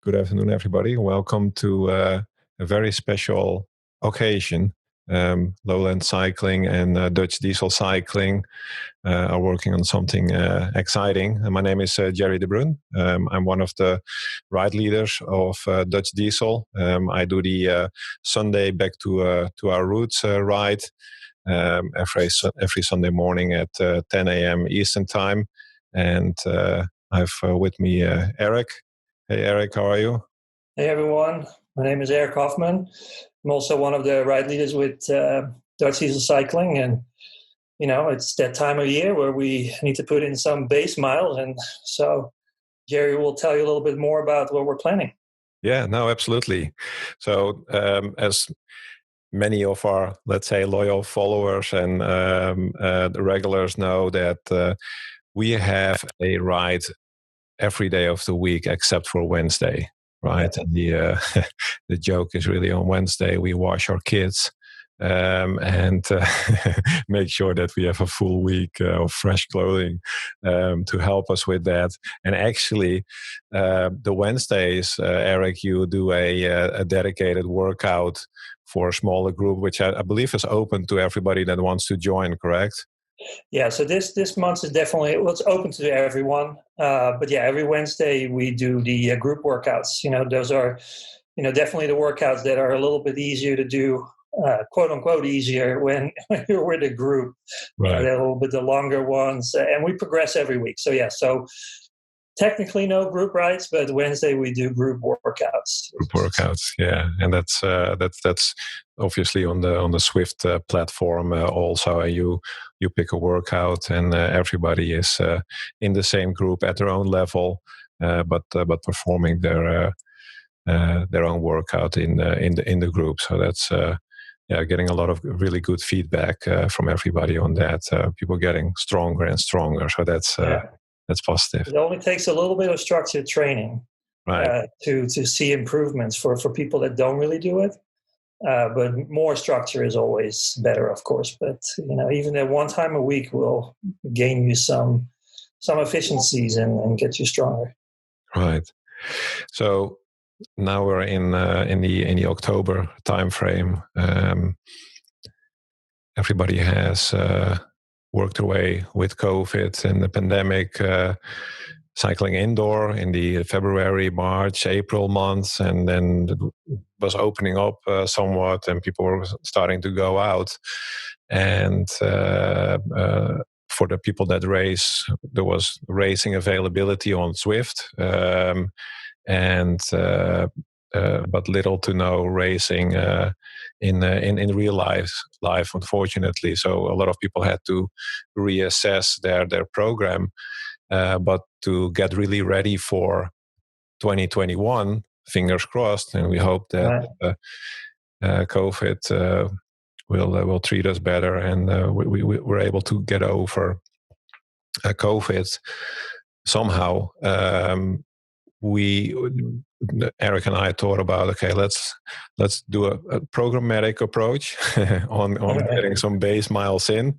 Good afternoon, everybody. Welcome to a very special occasion. Lowlands Cycling and Dutch Diesel Cycling are working on something exciting. And my name is Gerry de Bruijn. I'm one of the ride leaders of Dutch Diesel. I do the Sunday back to our roots ride every Sunday morning at 10 a.m. Eastern Time. And I've with me Erik. Hey, Erik, how are you? Hey, everyone. My name is Erik Hofman. I'm also one of the ride leaders with Dutch Diesel Cycling. And, it's that time of year where we need to put in some base miles. And so Gerry will tell you a little bit more about what we're planning. Yeah, no, absolutely. So as many of our, let's say, loyal followers and the regulars know that we have a ride every day of the week except for Wednesday, right? Yeah. And the joke is really on Wednesday we wash our kids and make sure that we have a full week of fresh clothing to help us with that. And actually, the Wednesdays, Erik, you do a dedicated workout for a smaller group, which I believe is open to everybody that wants to join, correct? Yeah, so this month is definitely, it's open to everyone. But yeah, every Wednesday we do the group workouts. Those are, definitely the workouts that are a little bit easier to do, quote unquote, easier when you're with a group. Right. They're a little bit the longer ones. And we progress every week. So yeah, technically no group rides, but Wednesday we do group workouts. Group workouts, yeah, and that's obviously on the Zwift platform also. You pick a workout, and everybody is in the same group at their own level, but performing their own workout in the group. So that's getting a lot of really good feedback from everybody on that. People getting stronger and stronger. So that's. That's positive. It only takes a little bit of structured training, right, to see improvements for people that don't really do it. But more structure is always better, of course. But even at one time a week will gain you some efficiencies and get you stronger. Right. So now we're in the October time frame. Everybody has worked away with COVID and the pandemic, cycling indoor in the February, March, April months, and then it was opening up somewhat, and people were starting to go out. And for the people that race, there was racing availability on Zwift, but little to no racing in real life, unfortunately. So a lot of people had to reassess their program, but to get really ready for 2021, fingers crossed, and we hope that COVID will treat us better, and we're able to get over COVID somehow. Erik and I thought about, okay, let's do a programmatic approach on getting some base miles in.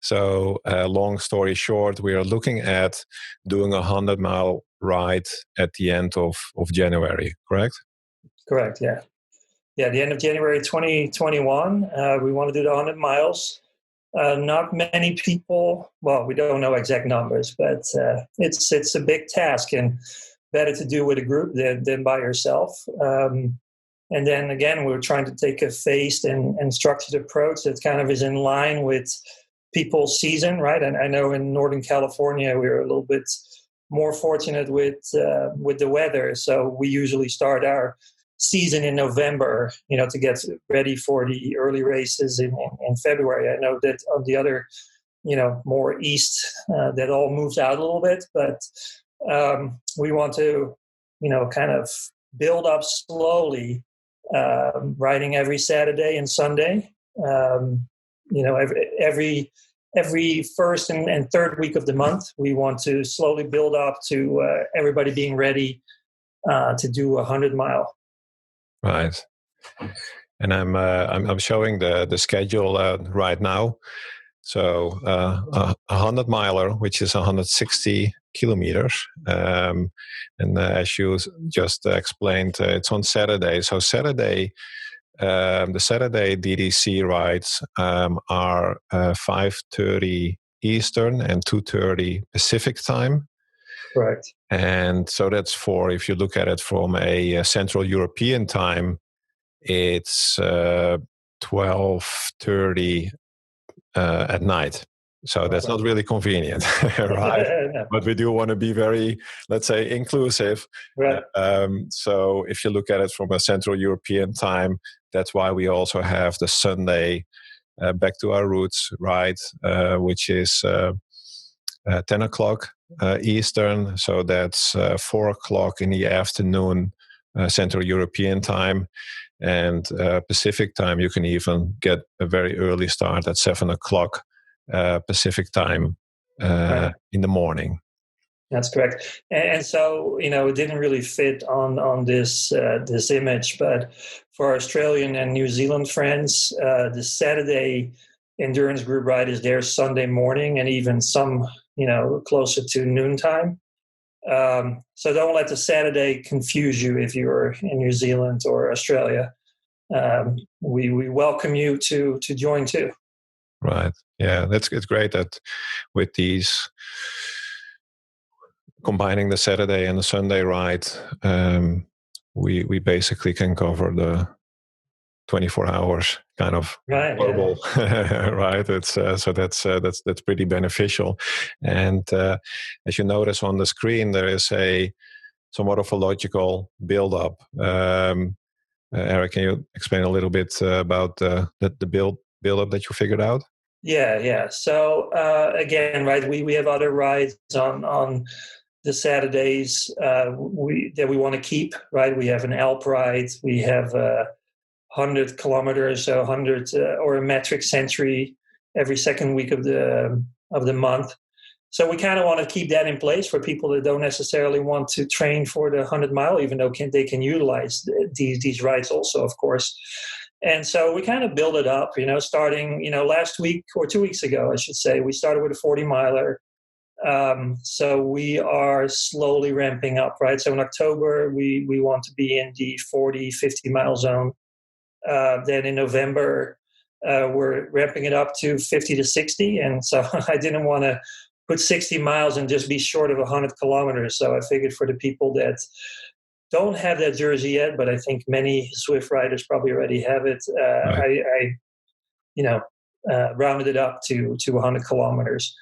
So long story short, we are looking at doing a 100-mile ride at the end of January, correct? Correct, yeah. Yeah, the end of January 2021, we want to do the 100 miles. Not many people, well, we don't know exact numbers, but it's a big task, and better to do with a group than by yourself. And then again, we're trying to take a phased and structured approach that kind of is in line with people's season, right? And I know in Northern California, we're a little bit more fortunate with the weather. So we usually start our season in November, to get ready for the early races in February. I know that on the other, more east, that all moves out a little bit, but we want to, kind of build up slowly, riding every Saturday and Sunday. Every first and third week of the month, we want to slowly build up to everybody being ready to do a 100-mile. Right. And I'm showing the schedule right now. So a 100-miler, which is 160 kilometers. And as you just explained, it's on Saturday. So the Saturday DDC rides are 5:30 Eastern and 2:30 Pacific time. Correct. And so that's if you look at it from a Central European time, it's 12:30 at night. So that's not really convenient, right? No. But we do want to be very, let's say, inclusive. Right. So if you look at it from a Central European time, that's why we also have the Sunday Back to Our Roots ride, which is 10 o'clock Eastern. So that's 4 o'clock in the afternoon, Central European time. And Pacific time, you can even get a very early start at 7 o'clock Pacific time Right. in the morning. That's correct. And so, it didn't really fit on this this image, but for Australian and New Zealand friends, the Saturday endurance group ride is there Sunday morning, and even some, closer to noontime. So don't let the Saturday confuse you if you're in New Zealand or Australia. We welcome you to join too. Right. Yeah, it's great that with these combining the Saturday and the Sunday ride, we basically can cover the 24 hours kind of global, yeah. Right? It's so that's pretty beneficial. And as you notice on the screen, there is somewhat of a logical build-up. Erik, can you explain a little bit about the build-up that you figured out? Yeah. So again, right, we have other rides on the Saturdays that we want to keep. Right, we have an Alp ride, we have 100 kilometers, so 100 or a metric century every second week of the month. So we kind of want to keep that in place for people that don't necessarily want to train for the 100-mile, even though they can utilize these rides also, of course. And so we kind of build it up, starting, last week or 2 weeks ago, I should say, we started with a 40-miler. So we are slowly ramping up, right? So in October, we want to be in the 40, 50-mile zone. Then in November, we're ramping it up to 50 to 60. And so I didn't want to put 60 miles and just be short of 100 kilometers. So I figured for the people that don't have that jersey yet, but I think many Zwift riders probably already have it. Right. I rounded it up to 100 kilometers.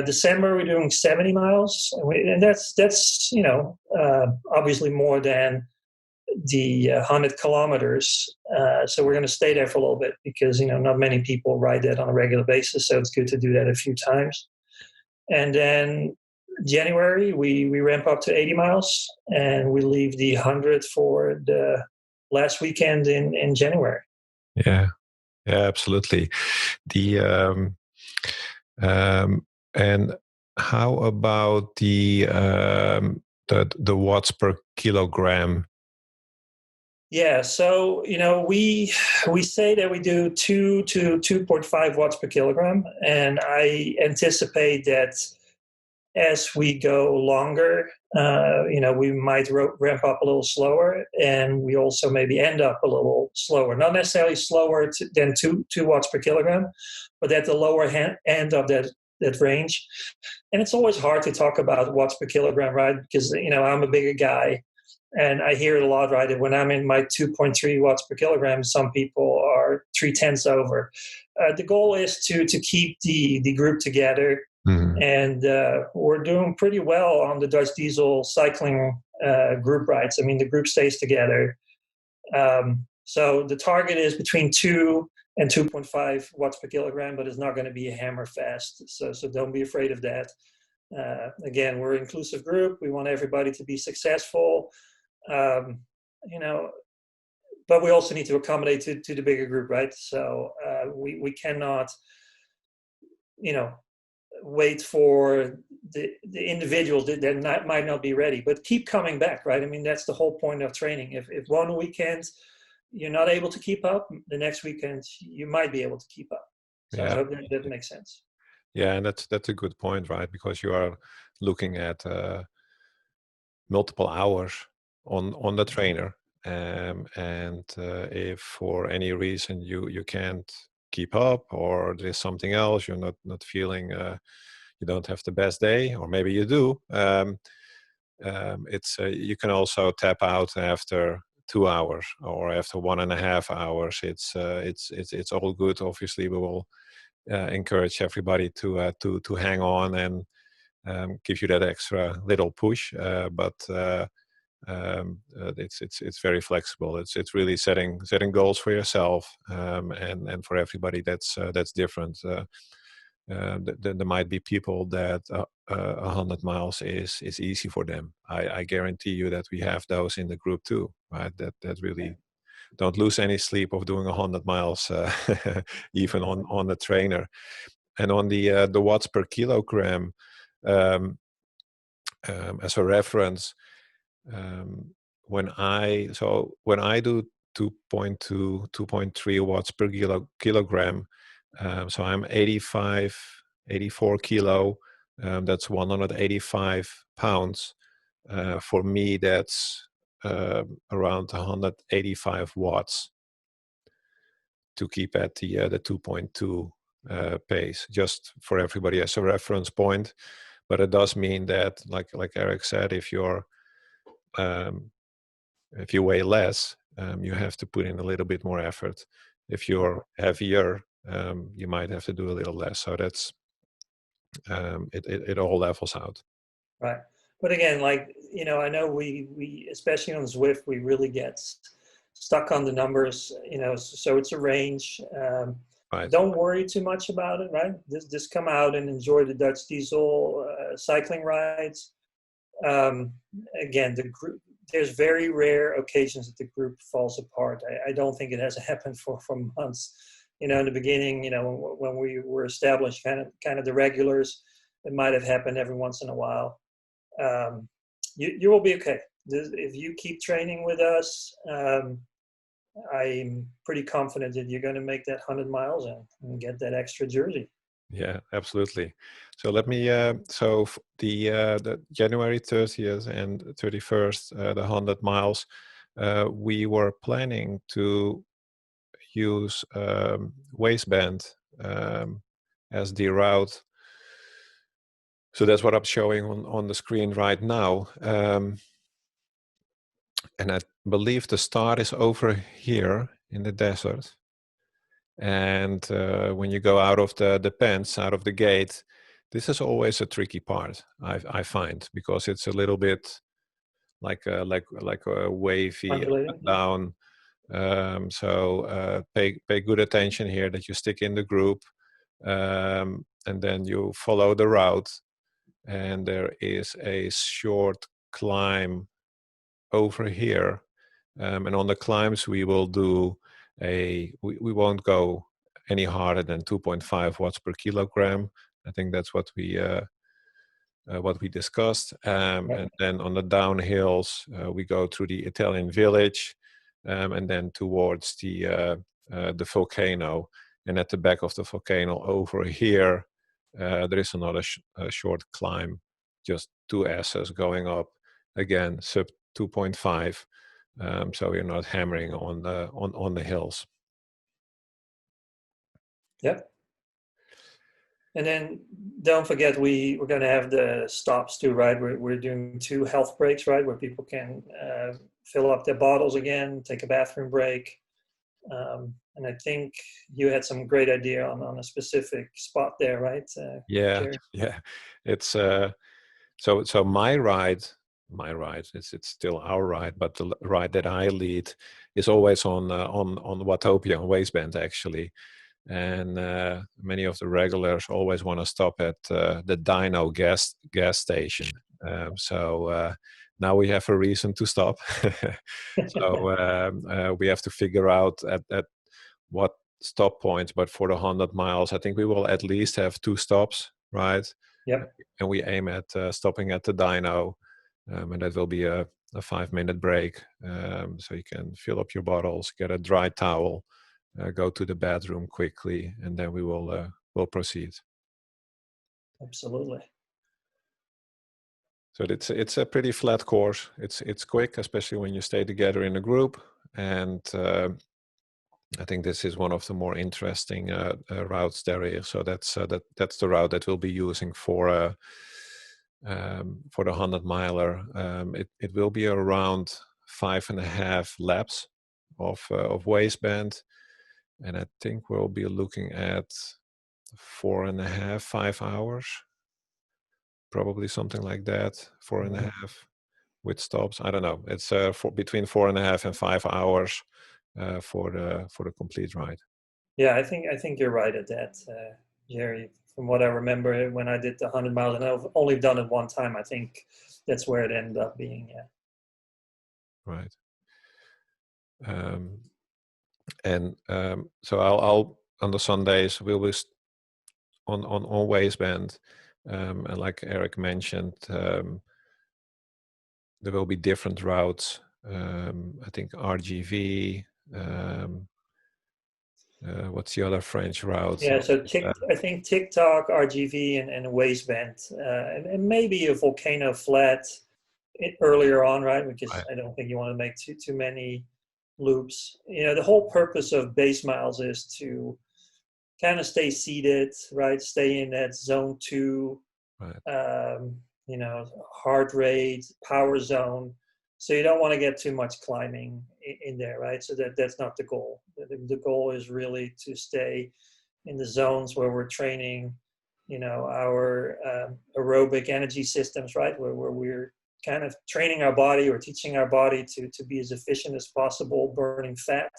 December, we're doing 70 miles. And that's obviously more than the 100 kilometers. So we're going to stay there for a little bit because, not many people ride that on a regular basis. So it's good to do that a few times. And then January, we ramp up to 80 miles and we leave the 100 for the last weekend in January. Yeah, absolutely. And how about the watts per kilogram? Yeah, so we say that we do 2 to 2.5 watts per kilogram, and I anticipate that as we go longer, we might ramp up a little slower, and we also maybe end up a little slower. Not necessarily slower than 2 watts per kilogram, but at the lower end of that range. And it's always hard to talk about watts per kilogram, right? Because I'm a bigger guy. And I hear it a lot, right? When I'm in my 2.3 watts per kilogram, some people are 3/10 over. The goal is to keep the group together. Mm-hmm. And we're doing pretty well on the Dutch Diesel cycling group rides. I mean, the group stays together. So the target is between 2 and 2.5 watts per kilogram, but it's not going to be a hammer fast. So don't be afraid of that. Again, we're an inclusive group. We want everybody to be successful. But we also need to accommodate to the bigger group, right? So we cannot, wait for the individuals that might not be ready, but keep coming back, right? I mean, that's the whole point of training. If one weekend you're not able to keep up, the next weekend you might be able to keep up. So I hope that makes sense. Yeah, and that's a good point, right? Because you are looking at multiple hours on the trainer, and if for any reason you can't keep up, or there's something else, you're not feeling, you don't have the best day, or maybe you do. It's you can also tap out after 2 hours or after 1.5 hours. It's all good. Obviously, we will encourage everybody to hang on and give you that extra little push. But it's very flexible. It's really setting goals for yourself, and for everybody that's different. There might be people that 100 miles is easy for them. I guarantee you that we have those in the group too, right? That really don't lose any sleep of doing 100 miles, even on the trainer. And on the watts per kilogram, um, as a reference, um, when I do 2.2, 2.3 watts per kilogram, so I'm 84 kilo. That's 185 pounds. For me, that's around 185 watts to keep at the 2.2 pace, just for everybody as a reference point. But it does mean that, like Erik said, if you weigh less, you have to put in a little bit more effort. If you're heavier, you might have to do a little less. So that's it all levels out. Right. But again, like, I know we especially on Zwift, we really get stuck on the numbers, so it's a range. Right. Don't worry too much about it, right? Just come out and enjoy the Dutch diesel cycling rides. Again, the group, there's very rare occasions that the group falls apart. I don't think it has happened for months. In the beginning, when we were established, kind of the regulars, it might have happened every once in a while. You will be okay. If you keep training with us, I'm pretty confident that you're going to make that 100 miles and get that extra jersey. Yeah, absolutely. So let me. The January 30th and 31st, the 100 miles, we were planning to use waistband as the route. So that's what I'm showing on the screen right now. And I believe the start is over here in the desert. And when you go out of the pens, out of the gate, this is always a tricky part, I find, because it's a little bit like a wavy up and down. So pay good attention here that you stick in the group, and then you follow the route. And there is a short climb over here, and on the climbs we will do we won't go any harder than 2.5 watts per kilogram. I think that's what we discussed. And then on the downhills, we go through the Italian village, and then towards the volcano. And at the back of the volcano over here, there is another short climb, just 2 S's going up, again sub 2.5. So you're not hammering on the hills. Yep. And then don't forget, we're going to have the stops too, right? We're doing 2 health breaks, right, where people can fill up their bottles again, take a bathroom break. And I think you had some great idea on a specific spot there, right? Gerry? Yeah. It's so my ride. It's still our ride, but the ride that I lead is always on Watopia, on waistband actually. And many of the regulars always want to stop at the Dino gas station. So now we have a reason to stop. So we have to figure out at what stop points. But for the 100 miles, I think we will at least have 2 stops, right? Yep. And we aim at stopping at the Dino, and that will be a 5-minute break. So you can fill up your bottles, get a dry towel, go to the bathroom quickly, and then we will proceed. Absolutely. So it's a pretty flat course. It's quick, especially when you stay together in a group. And I think this is one of the more interesting routes there is. So that's the route that we'll be using for the 100-miler. It will be around 5.5 laps of waistband, and I think we'll be looking at 4.5, 5 hours. Probably something like that, 4.5 with stops. I don't know. It's between 4.5 and 5 hours for the complete ride. Yeah, I think you're right at that, Gerry. From what I remember, when I did the 100 miles, and I've only done it one time, I think that's where it ended up being. Yeah. Right. So I'll on the Sundays we'll be on waistband, and like Erik mentioned, there will be different routes. I think RGV. What's the other French route? Yeah, so I think TikTok, RGV, and waistband, and maybe a volcano flat earlier on, right? Because Right. I don't think you want to make too many loops. The whole purpose of base miles is to kind of stay seated, right? Stay in that zone 2, Right. heart rate, power zone. So you don't want to get too much climbing in there, right? So that's not the goal. The goal is really to stay in the zones where we're training, our aerobic energy systems, right? Where we're kind of training our body or teaching our body to be as efficient as possible, burning fat.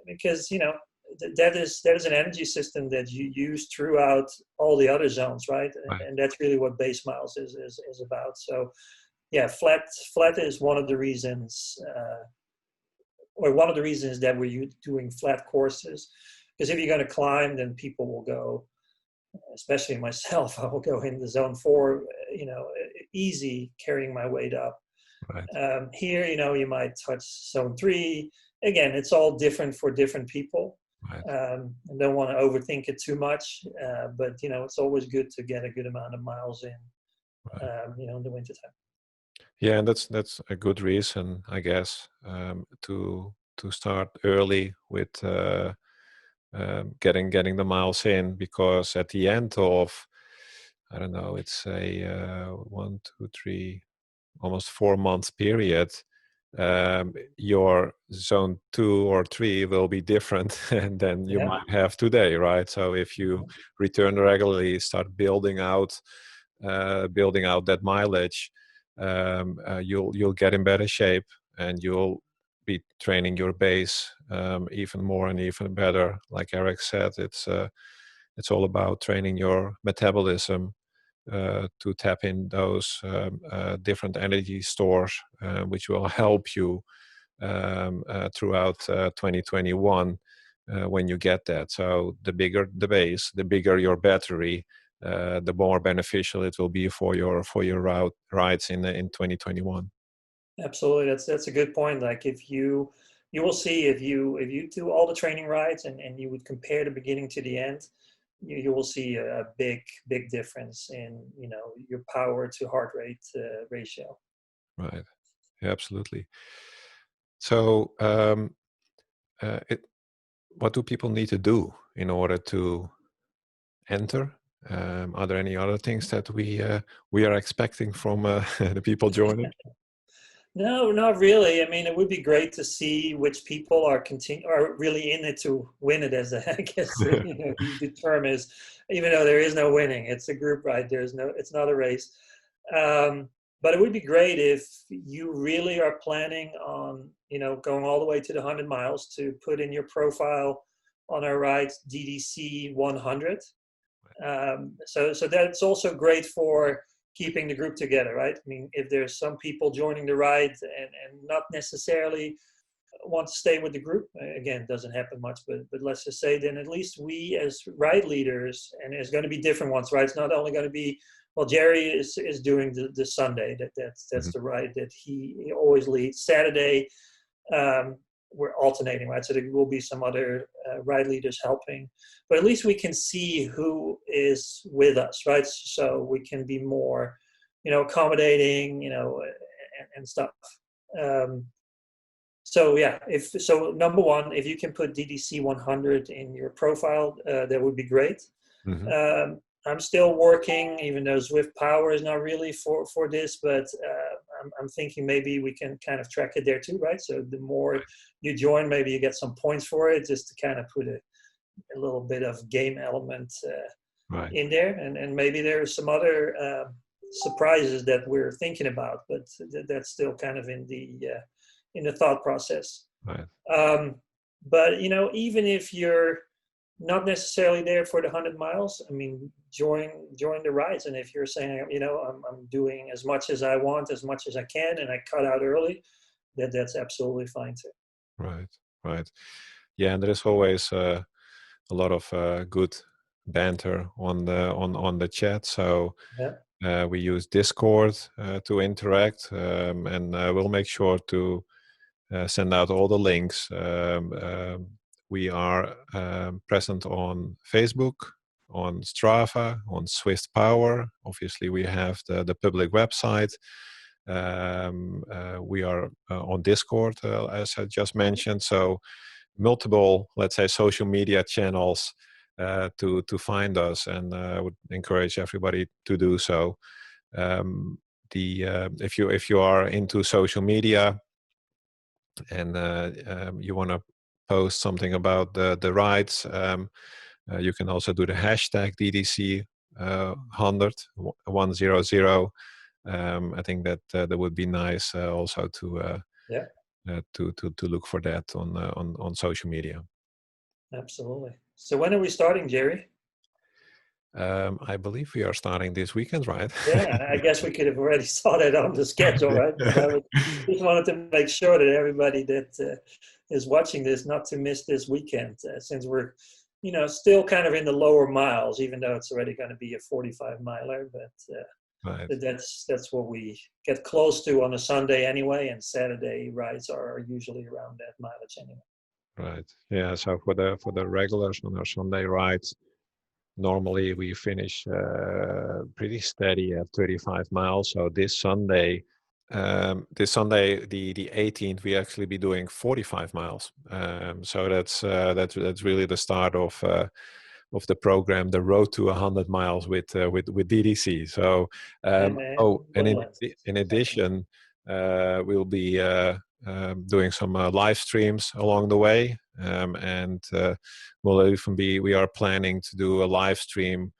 Because, that is an energy system that you use throughout all the other zones, right? Right. And that's really what base miles is about. So, yeah, flat is one of the reasons, or one of the reasons that we're doing flat courses. Because if you're going to climb, then people will go, especially myself, I will go in the zone 4, easy, carrying my weight up. Right. Here, you might touch zone 3. Again, it's all different for different people. Right. I don't want to overthink it too much, but it's always good to get a good amount of miles in, Right. in the wintertime. Yeah, and that's a good reason, I guess, to start early with getting the miles in, because at the end of, I don't know, it's a 1, 2, 3, almost 4 month period. Your zone 2 or 3 will be different than you Yeah. might have today, right? So if you return regularly, start building out that mileage, you'll get in better shape, and you'll be training your base even more and even better. Like Erik said, it's all about training your metabolism to tap in those different energy stores, which will help you throughout 2021 when you get that. So the bigger the base, the bigger your battery, the more beneficial it will be for your rides in 2021. Absolutely, that's a good point. Like if you will see, if you do all the training rides and you would compare the beginning to the end, you will see a big difference in your power to heart rate ratio. Right. Yeah, absolutely. So what do people need to do in order to enter? Are there any other things that we are expecting from the people joining? No, not really. I mean, it would be great to see which people are really in it to win it. As I guess the term is, even though there is no winning, it's a group ride. It's not a race. But it would be great if you really are planning on going all the way to the 100 miles to put in your profile on our ride DDC 100. So that's also great for keeping the group together, right? I mean, if there's some people joining the ride and not necessarily want to stay with the group, again, doesn't happen much, but let's just say, then at least we as ride leaders, and it's going to be different ones, right? It's not only going to be, well, Gerry is doing the Sunday, that's the ride that he always leads. Saturday, we're alternating, right? So there will be some other ride leaders helping, but at least we can see who is with us, right? So we can be more, accommodating, and stuff. So yeah, number one, if you can put DDC 100 in your profile, that would be great. Mm-hmm. I'm still working, even though Zwift Power is not really for this, but I'm thinking maybe we can kind of track it there too, right? So the more you join, maybe you get some points for it, just to kind of put a little bit of game element in there, and maybe there's some other surprises that we're thinking about, but that's still kind of in the thought process. Right. But even if you're not necessarily there for the 100 miles, I mean, join the rides. And if you're saying, I'm doing as much as I want, as much as I can, and I cut out early, that's absolutely fine too. Right. Yeah, and there is always a lot of good banter on the chat. So we use Discord to interact, and we'll make sure to send out all the links. We are present on Facebook, on Strava, on Swift Power. Obviously, we have the public website. We are on Discord, as I just mentioned. So multiple, let's say, social media channels to find us, and I would encourage everybody to do so. If you are into social media and you want to post something about the rides, you can also do the hashtag DDC 100. I think that would be nice also to look for that on social media. Absolutely. So when are we starting, Gerry? I believe we are starting this weekend, right? Yeah, I guess we could have already saw that on the schedule, right? But I just wanted to make sure that everybody that is watching this, not to miss this weekend, since we're, still kind of in the lower miles, even though it's already going to be a 45 miler. But right. that's what we get close to on a Sunday anyway, and Saturday rides are usually around that mileage anyway. Right. Yeah. So for the regulars on our Sunday rides, normally we finish pretty steady at 35 miles. So this Sunday, the 18th, we actually be doing 45 miles. So that's really the start of the program, the road to 100 miles with DDC. So in addition, we'll be doing some live streams along the way, and we are planning to do a live stream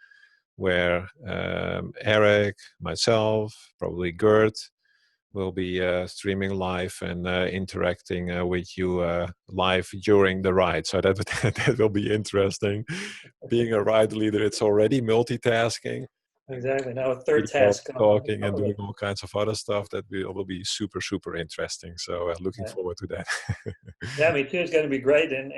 where Erik, myself, probably Gert, will be streaming live and interacting with you live during the ride. So that will be interesting. Being a ride leader, it's already multitasking. Exactly. Now a third task. Talking and doing all kinds of other stuff that will be super, super interesting. So looking forward to that. Yeah, me too. It's going to be great. And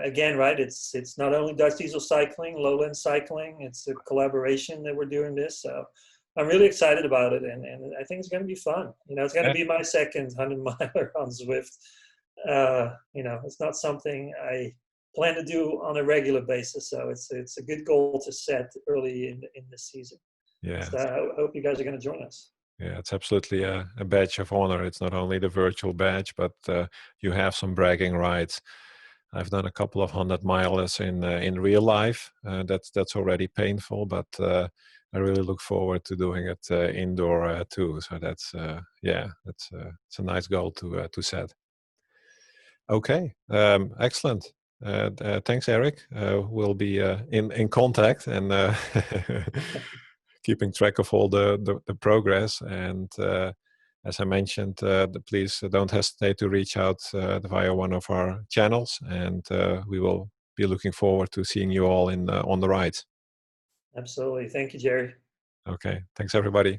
again, right, it's not only Dutch Diesel Cycling, Lowlands Cycling, it's a collaboration that we're doing this. So I'm really excited about it. And I think it's going to be fun. It's going to be my second 100 miler on Zwift. It's not something I plan to do on a regular basis. So it's a good goal to set early in the season. Yeah. So I hope you guys are going to join us. Yeah, it's absolutely a badge of honor. It's not only the virtual badge, but you have some bragging rights. I've done a couple of 100 milers in real life. That's already painful, but I really look forward to doing it indoor too. So that's it's a nice goal to set. Okay, excellent. Thanks, Erik. We'll be in contact and keeping track of all the progress. And as I mentioned, please don't hesitate to reach out via one of our channels, and we will be looking forward to seeing you all on the rides. Absolutely. Thank you, Gerry. Okay. Thanks, everybody.